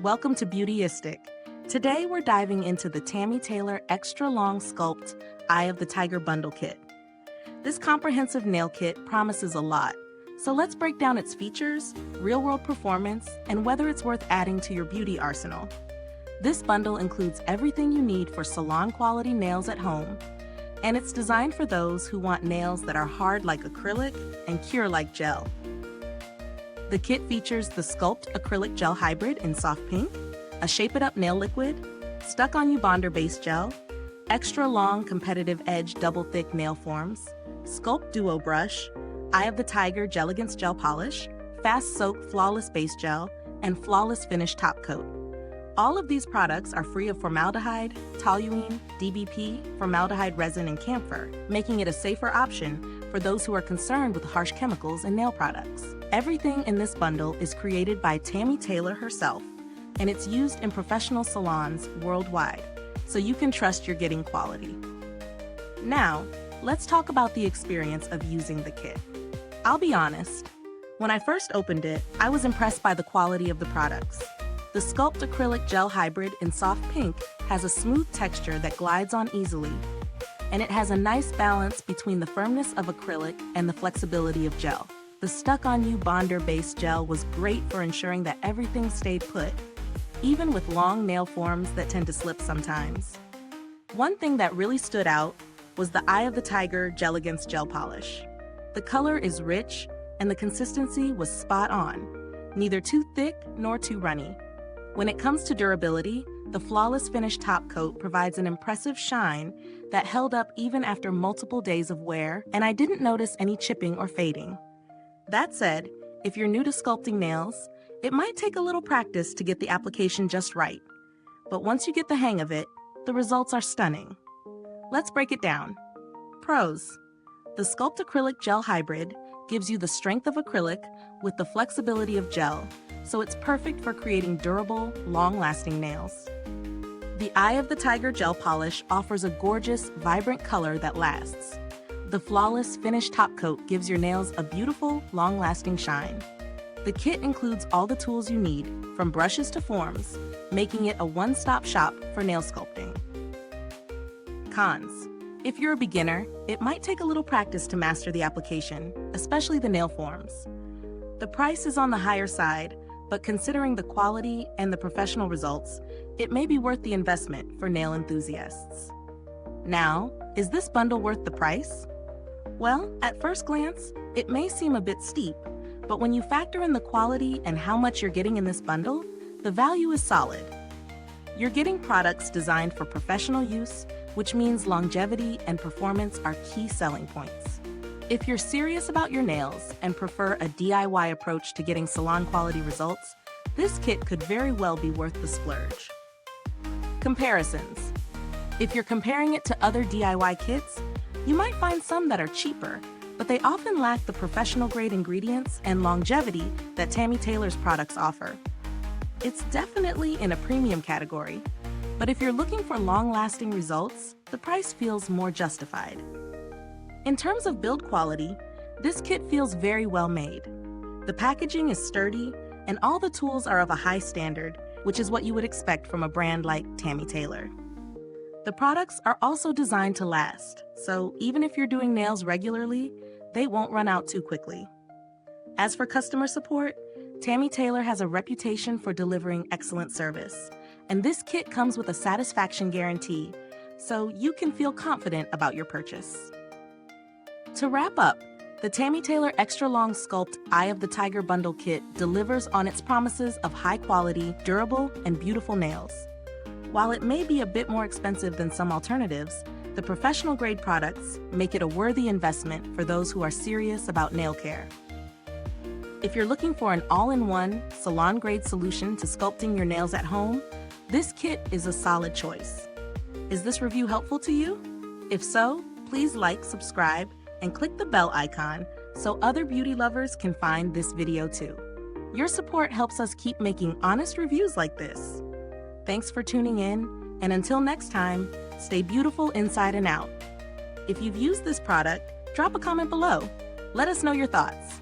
Welcome to Beautyistic. Today we're diving into the Tammy Taylor Extra Long Sculpt Eye of the Tiger Bundle Kit. This comprehensive nail kit promises a lot, so let's break down its features, real-world performance, and whether it's worth adding to your beauty arsenal. This bundle includes everything you need for salon-quality nails at home, and it's designed for those who want nails that are hard like acrylic and cure like gel. The kit features the Sculpt Acrylic-Gel Hybrid in soft pink, a Shape-It-Up nail liquid, Stuck-On-You Bonder base gel, extra long competitive edge double-thick nail forms, Sculpt Duo brush, Eye of the Tiger Gel Against Gel polish, fast soak flawless base gel, and flawless finish top coat. All of these products are free of formaldehyde, toluene, DBP, formaldehyde resin, and camphor, making it a safer option for those who are concerned with harsh chemicals in nail products. Everything in this bundle is created by Tammy Taylor herself, and it's used in professional salons worldwide, so you can trust you're getting quality. Now, let's talk about the experience of using the kit. I'll be honest, when I first opened it, I was impressed by the quality of the products. The Sculpt Acrylic-Gel Hybrid in soft pink has a smooth texture that glides on easily, and it has a nice balance between the firmness of acrylic and the flexibility of gel. The Stuck-On-You Bonder base gel was great for ensuring that everything stayed put, even with long nail forms that tend to slip sometimes. One thing that really stood out was the Eye of the Tiger Gel Against Gel polish. The color is rich, and the consistency was spot on, neither too thick nor too runny. When it comes to durability, the flawless finish top coat provides an impressive shine that held up even after multiple days of wear, and I didn't notice any chipping or fading. That said, if you're new to sculpting nails, it might take a little practice to get the application just right. But once you get the hang of it, the results are stunning. Let's break it down. Pros. The Sculpt Acrylic-Gel Hybrid gives you the strength of acrylic with the flexibility of gel, so it's perfect for creating durable, long-lasting nails. The Eye of the Tiger Gel polish offers a gorgeous, vibrant color that lasts. The flawless finish top coat gives your nails a beautiful, long-lasting shine. The kit includes all the tools you need, from brushes to forms, making it a one-stop shop for nail sculpting. Cons. If you're a beginner, it might take a little practice to master the application, especially the nail forms. The price is on the higher side, but considering the quality and the professional results, it may be worth the investment for nail enthusiasts. Now, is this bundle worth the price? Well, at first glance, it may seem a bit steep, but when you factor in the quality and how much you're getting in this bundle, the value is solid. You're getting products designed for professional use, which means longevity and performance are key selling points. If you're serious about your nails and prefer a DIY approach to getting salon-quality results, this kit could very well be worth the splurge. Comparisons. If you're comparing it to other DIY kits, you might find some that are cheaper, but they often lack the professional-grade ingredients and longevity that Tammy Taylor's products offer. It's definitely in a premium category, but if you're looking for long-lasting results, the price feels more justified. In terms of build quality, this kit feels very well made. The packaging is sturdy, and all the tools are of a high standard, which is what you would expect from a brand like Tammy Taylor. The products are also designed to last, so even if you're doing nails regularly, they won't run out too quickly. As for customer support, Tammy Taylor has a reputation for delivering excellent service, and this kit comes with a satisfaction guarantee, so you can feel confident about your purchase. To wrap up, the Tammy Taylor Extra Long Sculpt Eye of the Tiger Bundle Kit delivers on its promises of high-quality, durable, and beautiful nails. While it may be a bit more expensive than some alternatives, the professional-grade products make it a worthy investment for those who are serious about nail care. If you're looking for an all-in-one, salon-grade solution to sculpting your nails at home, this kit is a solid choice. Is this review helpful to you? If so, please like, subscribe, and click the bell icon so other beauty lovers can find this video too. Your support helps us keep making honest reviews like this. Thanks for tuning in, and until next time, stay beautiful inside and out. If you've used this product, drop a comment below. Let us know your thoughts.